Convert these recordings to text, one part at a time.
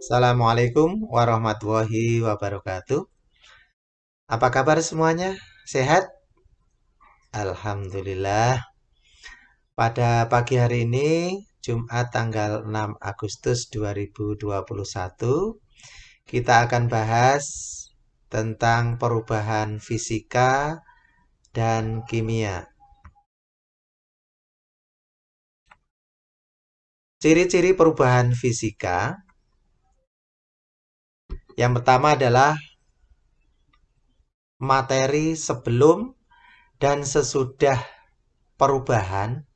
Assalamualaikum warahmatullahi wabarakatuh. Apa kabar semuanya? Sehat? Alhamdulillah. Pada pagi hari ini, Jumat tanggal 6 Agustus 2021, kita akan bahas tentang perubahan fisika dan kimia. Ciri-ciri perubahan fisika yang pertama adalah materi sebelum dan sesudah perubahan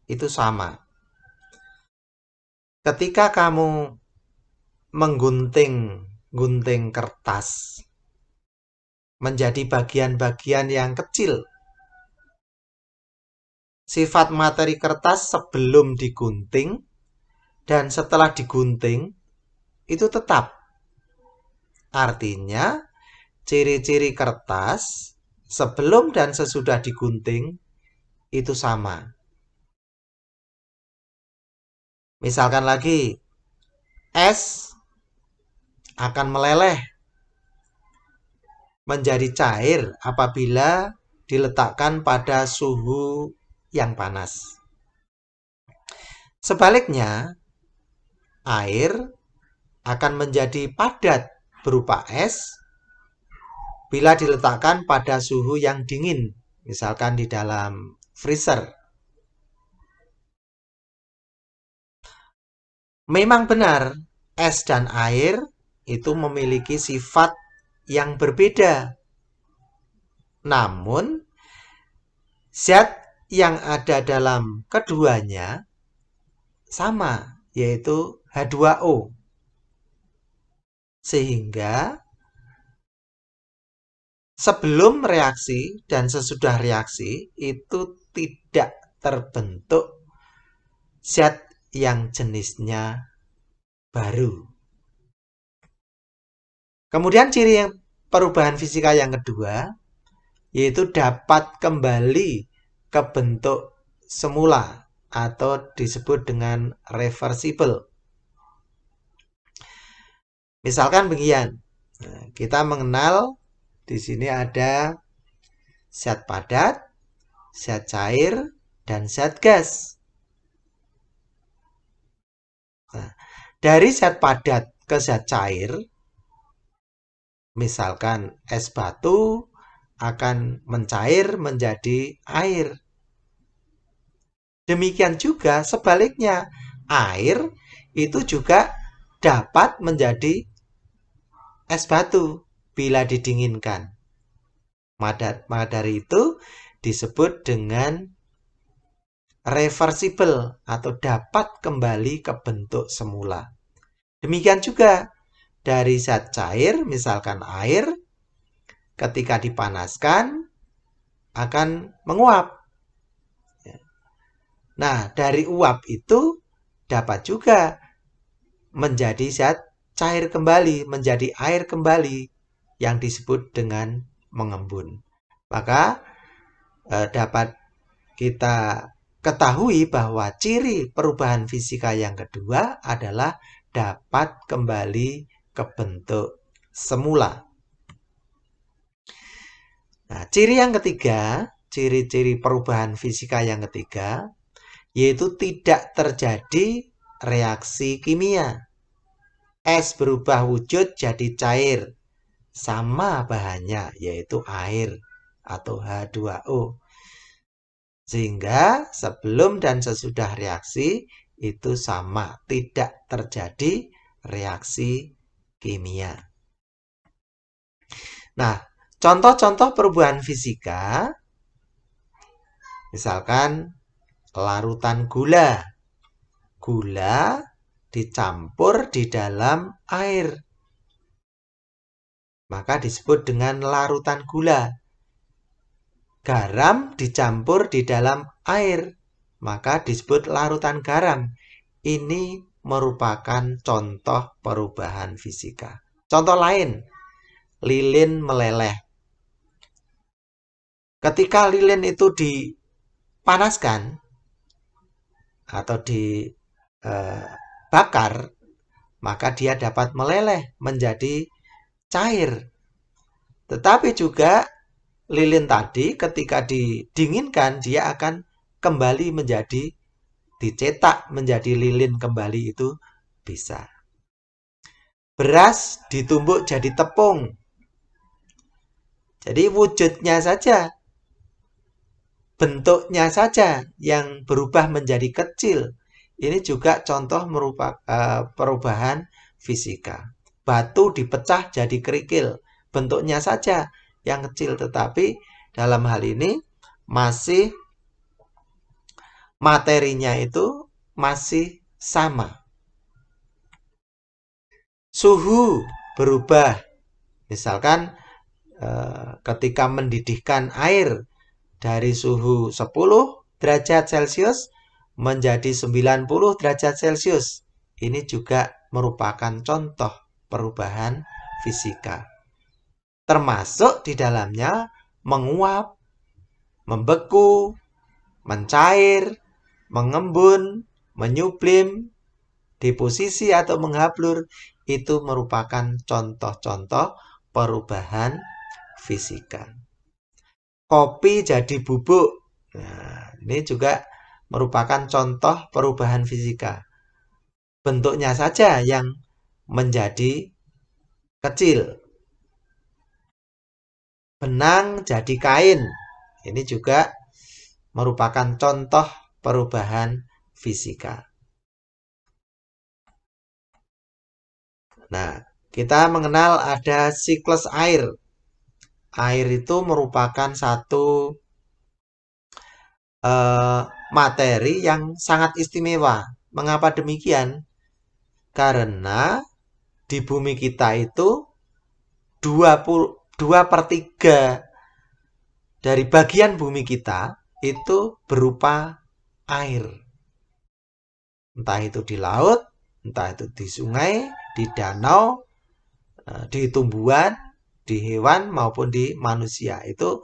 itu sama. Ketika kamu menggunting kertas menjadi bagian-bagian yang kecil, sifat materi kertas sebelum digunting dan setelah digunting itu tetap. Artinya, ciri-ciri kertas sebelum dan sesudah digunting itu sama. Misalkan lagi, es akan meleleh menjadi cair apabila diletakkan pada suhu yang panas. Sebaliknya, air akan menjadi padat berupa es bila diletakkan pada suhu yang dingin, misalkan di dalam freezer. Memang benar, es dan air itu memiliki sifat yang berbeda. Namun, zat yang ada dalam keduanya sama, yaitu H2O. Sehingga sebelum reaksi dan sesudah reaksi itu tidak terbentuk zat yang jenisnya baru. Kemudian ciri yang perubahan fisika yang kedua yaitu dapat kembali ke bentuk semula atau disebut dengan reversible. Misalkan begini, kita mengenal di sini ada zat padat, zat cair, dan zat gas. Nah, dari zat padat ke zat cair, misalkan es batu akan mencair menjadi air. Demikian juga sebaliknya, air itu juga dapat menjadi es batu bila didinginkan. Maka dari itu disebut dengan reversible atau dapat kembali ke bentuk semula. Demikian juga dari zat cair, misalkan air, ketika dipanaskan akan menguap. Nah, dari uap itu dapat juga menjadi zat cair kembali, menjadi air kembali yang disebut dengan mengembun. Maka dapat kita ketahui bahwa ciri perubahan fisika yang kedua adalah dapat kembali ke bentuk semula. Nah, ciri yang ketiga, ciri-ciri perubahan fisika yang ketiga, yaitu tidak terjadi reaksi kimia. Es berubah wujud jadi cair, sama bahannya, yaitu air atau H2O. Sehingga sebelum dan sesudah reaksi itu sama, tidak terjadi reaksi kimia. Nah, contoh-contoh perubahan fisika, misalkan larutan gula. Gula dicampur di dalam air, maka disebut dengan larutan gula. Garam dicampur di dalam air, maka disebut larutan garam. Ini merupakan contoh perubahan fisika. Contoh lain, lilin meleleh. Ketika lilin itu dipanaskan atau dibakar, maka dia dapat meleleh menjadi cair. Tetapi juga lilin tadi ketika didinginkan dia akan kembali menjadi dicetak menjadi lilin kembali, itu bisa. Beras ditumbuk jadi tepung. Jadi wujudnya saja, bentuknya saja yang berubah menjadi kecil. Ini juga contoh merupakan perubahan fisika. Batu dipecah jadi kerikil. Bentuknya saja yang kecil, tetapi dalam hal ini masih materinya itu masih sama. Suhu berubah. Misalkan ketika mendidihkan air dari suhu 10 derajat Celcius menjadi 90 derajat Celcius. Ini juga merupakan contoh perubahan fisika. Termasuk di dalamnya menguap, membeku, mencair, mengembun, menyublim, deposisi atau menghablur. Itu merupakan contoh-contoh perubahan fisika. Kopi jadi bubuk. Nah, ini juga merupakan contoh perubahan fisika. Bentuknya saja yang menjadi kecil. Benang jadi kain. Ini juga merupakan contoh perubahan fisika. Nah, kita mengenal ada siklus air. Air itu merupakan satu materi yang sangat istimewa. Mengapa demikian? Karena di bumi kita itu 2/3 dari bagian bumi kita itu berupa air. Entah itu di laut, entah itu di sungai, di danau, di tumbuhan, di hewan maupun di manusia. Itu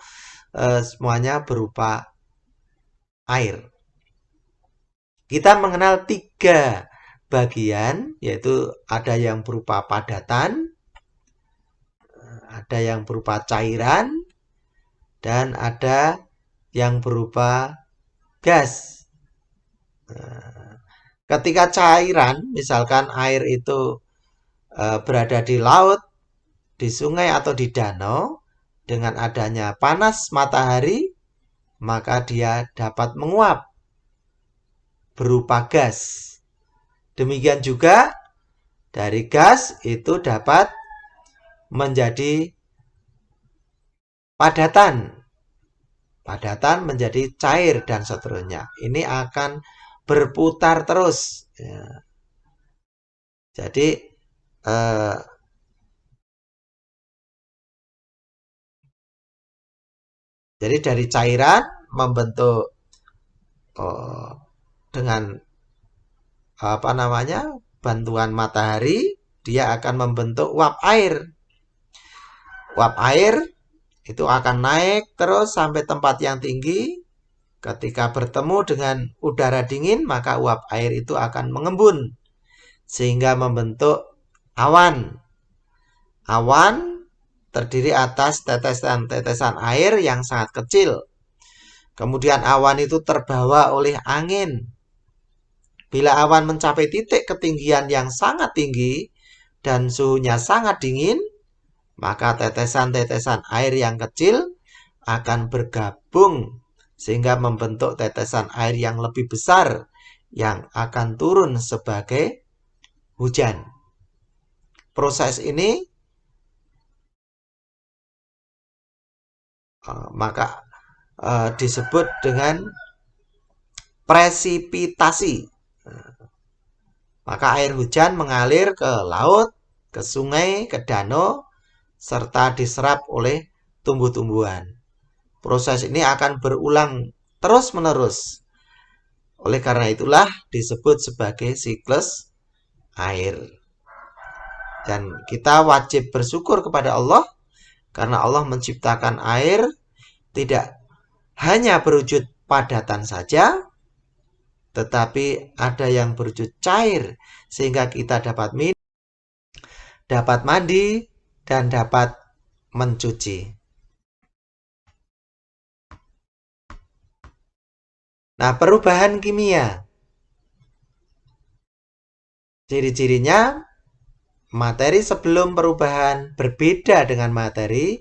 semuanya berupa air. Kita mengenal 3 bagian, yaitu ada yang berupa padatan, ada yang berupa cairan, dan ada yang berupa gas. Ketika cairan, misalkan air itu berada di laut, di sungai atau di danau, dengan adanya panas matahari, maka dia dapat menguap berupa gas. Demikian juga dari gas itu dapat menjadi padatan. Padatan menjadi cair dan seterusnya. Ini akan berputar terus. Ya. Jadi dari cairan membentuk dengan bantuan matahari, dia akan membentuk uap air. Uap air itu akan naik terus sampai tempat yang tinggi. Ketika bertemu dengan udara dingin, maka uap air itu akan mengembun sehingga membentuk awan. Awan terdiri atas tetesan-tetesan air yang sangat kecil. Kemudian awan itu terbawa oleh angin. Bila awan mencapai titik ketinggian yang sangat tinggi dan suhunya sangat dingin, maka tetesan-tetesan air yang kecil akan bergabung sehingga membentuk tetesan air yang lebih besar yang akan turun sebagai hujan. Proses ini maka disebut dengan presipitasi. Maka air hujan mengalir ke laut, ke sungai, ke danau, serta diserap oleh tumbuh-tumbuhan. Proses ini akan berulang terus-menerus. Oleh karena itulah disebut sebagai siklus air. Dan kita wajib bersyukur kepada Allah karena Allah menciptakan air tidak hanya berwujud padatan saja, tetapi ada yang berwujud cair sehingga kita dapat minum. dapat mandi, dan dapat mencuci. Nah, perubahan kimia. Ciri-cirinya, materi sebelum perubahan berbeda dengan materi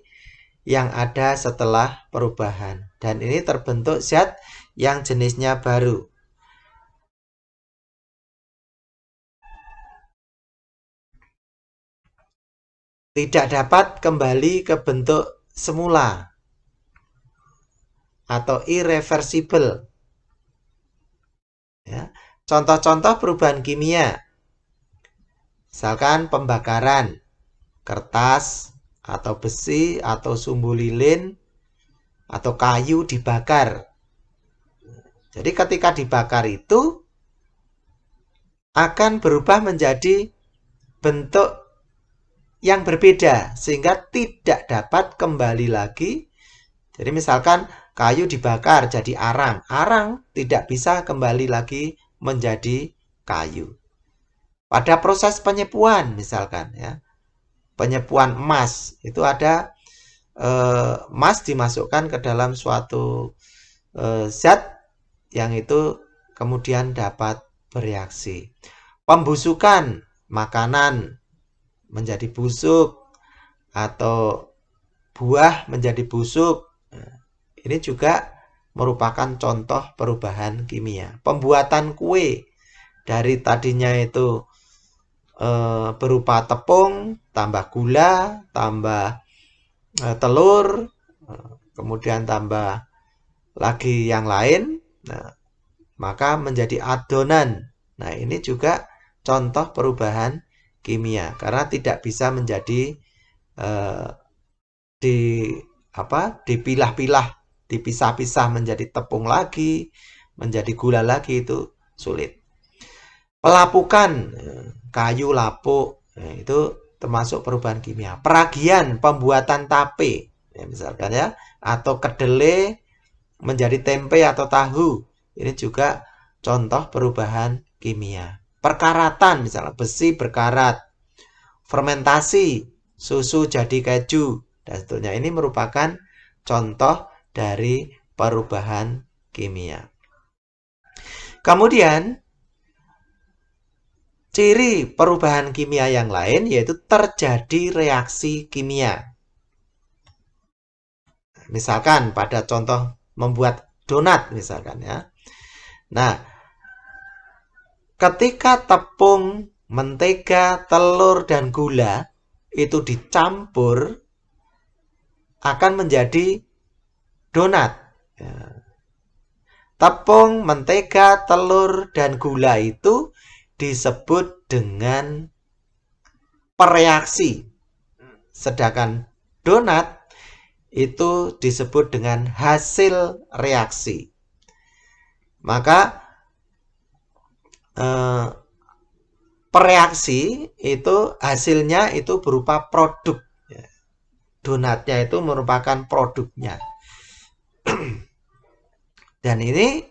yang ada setelah perubahan. Dan ini terbentuk zat yang jenisnya baru. Tidak dapat kembali ke bentuk semula atau irreversible. Ya. Contoh-contoh perubahan kimia, misalkan pembakaran kertas atau besi atau sumbu lilin atau kayu dibakar. Jadi ketika dibakar itu akan berubah menjadi bentuk yang berbeda sehingga tidak dapat kembali lagi. Jadi misalkan kayu dibakar jadi arang. Arang tidak bisa kembali lagi menjadi kayu. Pada proses penyepuan misalkan ya. Penyepuan emas itu ada emas dimasukkan ke dalam suatu zat yang itu kemudian dapat bereaksi. Pembusukan makanan menjadi busuk atau buah menjadi busuk. Ini juga merupakan contoh perubahan kimia. Pembuatan kue dari tadinya itu berupa tepung, tambah gula, tambah telur, kemudian tambah lagi yang lain, nah, maka menjadi adonan. Nah, ini juga contoh perubahan kimia karena tidak bisa menjadi dipilah-pilah, dipisah-pisah menjadi tepung lagi, menjadi gula lagi, itu sulit. Pelapukan, kayu lapuk, itu termasuk perubahan kimia. Peragian, pembuatan tape, ya, misalkan ya, atau kedelai menjadi tempe atau tahu, ini juga contoh perubahan kimia. Perkaratan, misalnya besi berkarat, fermentasi, susu jadi keju, dan seterusnya. Ini merupakan contoh dari perubahan kimia. Kemudian, ciri perubahan kimia yang lain yaitu terjadi reaksi kimia. Misalkan pada contoh membuat donat misalkan ya. Nah, ketika tepung, mentega, telur, dan gula itu dicampur akan menjadi donat. Tepung, mentega, telur, dan gula itu disebut dengan pereaksi. Sedangkan donat itu disebut dengan hasil reaksi. Maka pereaksi itu hasilnya itu berupa produk. Donatnya itu merupakan produknya. Dan ini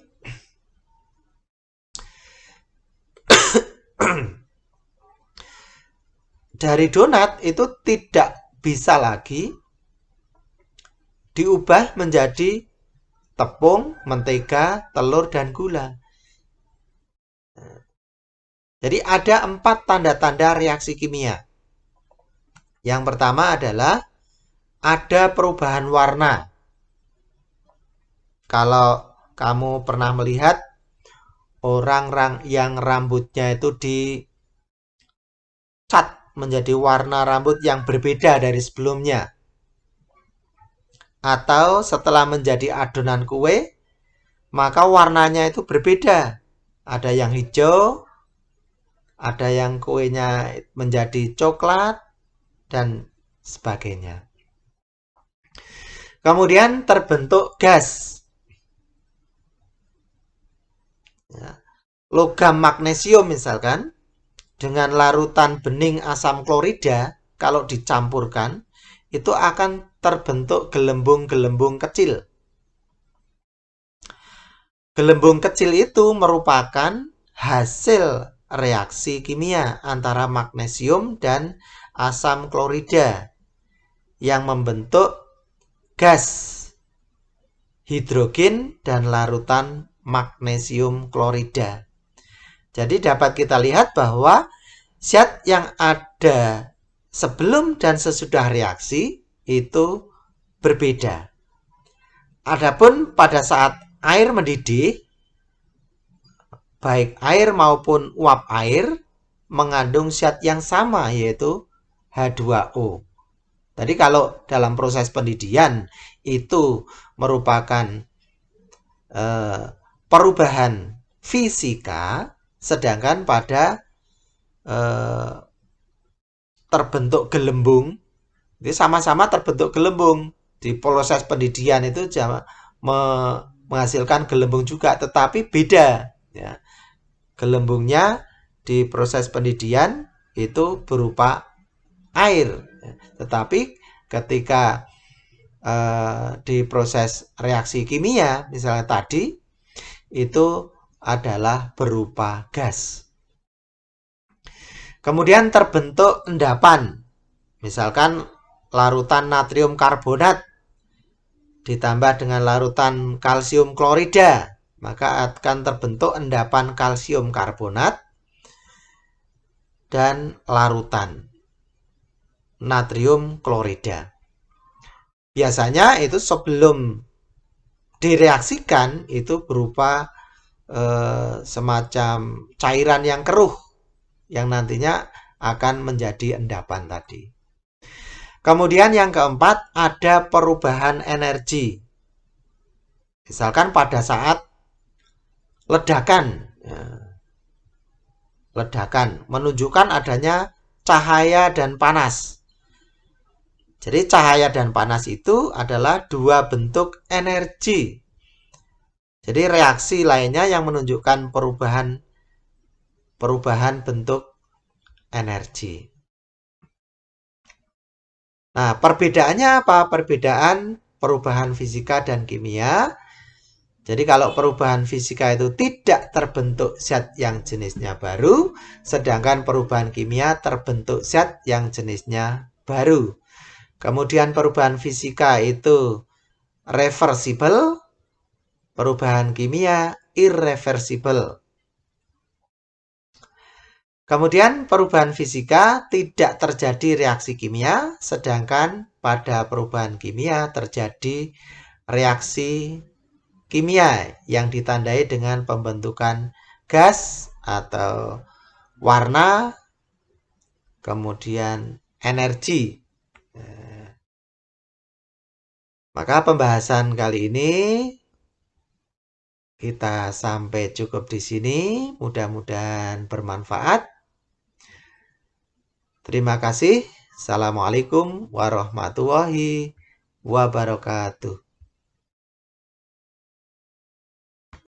dari donat itu tidak bisa lagi diubah menjadi tepung, mentega, telur, dan gula. Jadi ada 4 tanda-tanda reaksi kimia. Yang pertama adalah ada perubahan warna. Kalau kamu pernah melihat orang yang rambutnya itu dicat menjadi warna rambut yang berbeda dari sebelumnya, atau setelah menjadi adonan kue, maka warnanya itu berbeda. Ada yang hijau, ada yang kuenya menjadi coklat, dan sebagainya. Kemudian terbentuk gas. Logam magnesium misalkan, dengan larutan bening asam klorida, kalau dicampurkan, itu akan terbentuk gelembung-gelembung kecil. Gelembung kecil itu merupakan hasil reaksi kimia antara magnesium dan asam klorida yang membentuk gas hidrogen dan larutan magnesium klorida. Jadi dapat kita lihat bahwa zat yang ada sebelum dan sesudah reaksi itu berbeda. Adapun pada saat air mendidih, baik air maupun uap air mengandung zat yang sama, yaitu H2O. Tadi kalau dalam proses pendidihan itu merupakan perubahan fisika, sedangkan pada terbentuk gelembung, itu sama-sama terbentuk gelembung. Di proses pendidihan itu menghasilkan gelembung juga, tetapi beda. Ya. Gelembungnya di proses pendidihan itu berupa air, tetapi ketika di proses reaksi kimia misalnya tadi itu adalah berupa gas. Kemudian terbentuk endapan, misalkan larutan natrium karbonat ditambah dengan larutan kalsium klorida, maka akan terbentuk endapan kalsium karbonat dan larutan natrium klorida. Biasanya itu sebelum direaksikan itu berupa semacam cairan yang keruh yang nantinya akan menjadi endapan tadi. Kemudian yang keempat, ada perubahan energi. Misalkan pada saat ledakan menunjukkan adanya cahaya dan panas. Jadi cahaya dan panas itu adalah dua bentuk energi. Jadi reaksi lainnya yang menunjukkan perubahan bentuk energi. Nah, perbedaannya apa? Perbedaan perubahan fisika dan kimia. Jadi kalau perubahan fisika itu tidak terbentuk zat yang jenisnya baru, sedangkan perubahan kimia terbentuk zat yang jenisnya baru. Kemudian perubahan fisika itu reversible, perubahan kimia irreversible. Kemudian perubahan fisika tidak terjadi reaksi kimia, sedangkan pada perubahan kimia terjadi reaksi kimia yang ditandai dengan pembentukan gas atau warna, kemudian energi. Maka pembahasan kali ini kita sampai cukup di sini. Mudah-mudahan bermanfaat. Terima kasih. Assalamualaikum warahmatullahi wabarakatuh.